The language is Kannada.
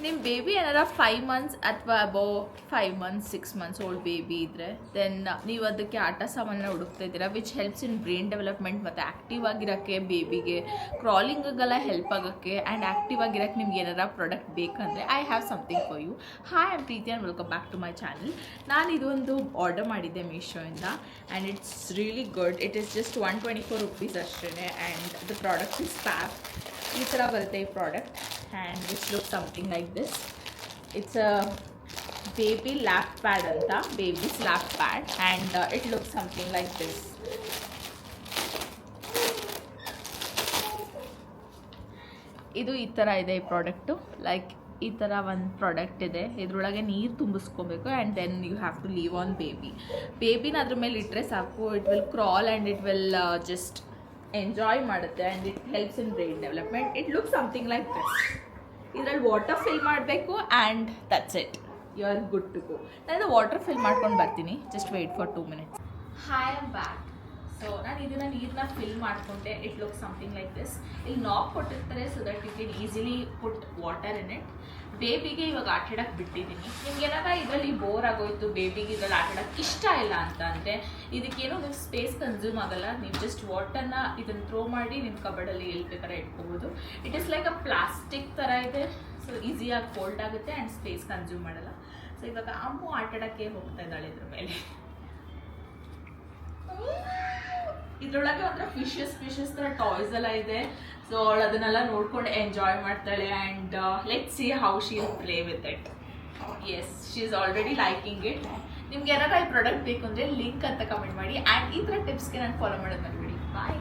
ನಿಮ್ಮ ಬೇಬಿ ಏನಾರ 5 ಮಂತ್ಸ್ ಅಥವಾ above 5 months 6 months old baby ಇದ್ದರೆ ದೆನ್ ನೀವು ಅದಕ್ಕೆ ಆಟ ಸಾಮಾನ ಹುಡುಕ್ತಾ ಇದ್ದೀರಾ which helps in brain development ಮತ್ತು ಆ್ಯಕ್ಟಿವ್ ಆಗಿರೋಕ್ಕೆ ಬೇಬಿಗೆ ಕ್ರಾಲಿಂಗಿಗೆಲ್ಲ ಹೆಲ್ಪ್ ಆಗೋಕ್ಕೆ ಆ್ಯಂಡ್ ಆ್ಯಕ್ಟಿವ್ ಆಗಿರೋಕ್ಕೆ ನಿಮ್ಗೆ ಏನಾರ ಪ್ರಾಡಕ್ಟ್ ಬೇಕಂದರೆ I have something for you. Hi I'm Preethi and welcome back to my channel. ನಾನು ಇದೊಂದು ಆರ್ಡರ್ ಮಾಡಿದ್ದೆ ಮೀಶೋಯಿಂದ and it's really good. It is just 124 rupees ಅಷ್ಟೇ and the product is fab. ಈ ಥರ ಬರುತ್ತೆ ಈ product and it's look something like this. It's a baby lap pad ಅಂತ, babies lap pad and it look something like this. ಇದು ಈ ಥರ ಇದೆ ಈ ಪ್ರಾಡಕ್ಟು. ಲೈಕ್ ಈ ಥರ ಒಂದು ಪ್ರಾಡಕ್ಟ್ ಇದೆ, ಇದ್ರೊಳಗೆ ನೀರು ತುಂಬಿಸ್ಕೋಬೇಕು and then you have to leave on ಬೇಬಿನ ಅದ್ರ ಮೇಲೆ ಇಟ್ಟರೆ ಸಾಕು. It will crawl and it will just enjoy ಮಾಡುತ್ತೆ and it helps in brain development. It look something like this. ಇದರಲ್ಲಿ ವಾಟರ್ ಫಿಲ್ ಮಾಡಬೇಕು and that's it, you are good to go. ನಾನು ವಾಟರ್ ಫಿಲ್ ಮಾಡ್ಕೊಂಡು ಬರ್ತೀನಿ, just wait for 2 minutes. Hi I'm back. So ನಾನು ಇದನ್ನು ನೀರನ್ನ ಫಿಲ್ ಮಾಡಿಕೊಂಡೆ. It look something like this. ಇಲ್ಲಿ ನಾಬ್ ಕೊಟ್ಟಿರ್ತಾರೆ so that you can easily put water in it. ಬೇಬಿಗೆ ಇವಾಗ ಆಟಾಡಕ್ಕೆ ಬಿಟ್ಟಿದ್ದೀನಿ. ನಿಮ್ಗೇನಾರ ಇದರಲ್ಲಿ ಬೋರ್ ಆಗೋಯ್ತು, ಬೇಬಿಗೆ ಇದರಲ್ಲಿ ಆಟಾಡಕ್ಕೆ ಇಷ್ಟ ಇಲ್ಲ ಅಂತ ಅಂದರೆ ಇದಕ್ಕೇನು ನೀವು ಸ್ಪೇಸ್ ಕನ್ಸ್ಯೂಮ್ ಆಗೋಲ್ಲ. ನೀವು ಜಸ್ಟ್ ವಾಟರ್ನ ಇದನ್ನು ಥ್ರೋ ಮಾಡಿ ನಿಮ್ಮ ಕಬರ್ಡಲ್ಲಿ ಎಲ್ಲಿ ಬೇಕಾದ್ರೆ ಇಟ್ಕೋಬೋದು. It is like a plastic ಥರ ಇದೆ, ಸೊ ಈಸಿಯಾಗಿ ಫೋಲ್ಡ್ ಆಗುತ್ತೆ ಆ್ಯಂಡ್ ಸ್ಪೇಸ್ ಕನ್ಸ್ಯೂಮ್ ಮಾಡಲ್ಲ. ಸೊ ಇವಾಗ ಅಮ್ಮು ಆಟಾಡೋಕ್ಕೆ ಹೋಗ್ತಾ ಇದ್ದಾಳೆ ಇದ್ರ ಮೇಲೆ. ಇದ್ರೊಳಗೆ ಒಂಥರ ಫಿಶಸ್ ಥರ ಟಾಯ್ಸ್ ಎಲ್ಲ ಇದೆ. ಸೊ ಅವಳು ಅದನ್ನೆಲ್ಲ ನೋಡ್ಕೊಂಡು ಎಂಜಾಯ್ ಮಾಡ್ತಾಳೆ and let's see how she will play with it. Yes, she is already liking it. ನಿಮ್ಗೆ ಏನಾರ ಈ ಪ್ರಾಡಕ್ಟ್ ಬೇಕು ಅಂದರೆ ಲಿಂಕ್ ಅಂತ ಕಮೆಂಟ್ ಮಾಡಿ ಆ್ಯಂಡ್ ಈ ಥರ ಟಿಪ್ಸ್ಗೆ ನಾನು ಫಾಲೋ ಮಾಡೋದು ಮರಿಬೇಡಿ. ಬಾಯ್.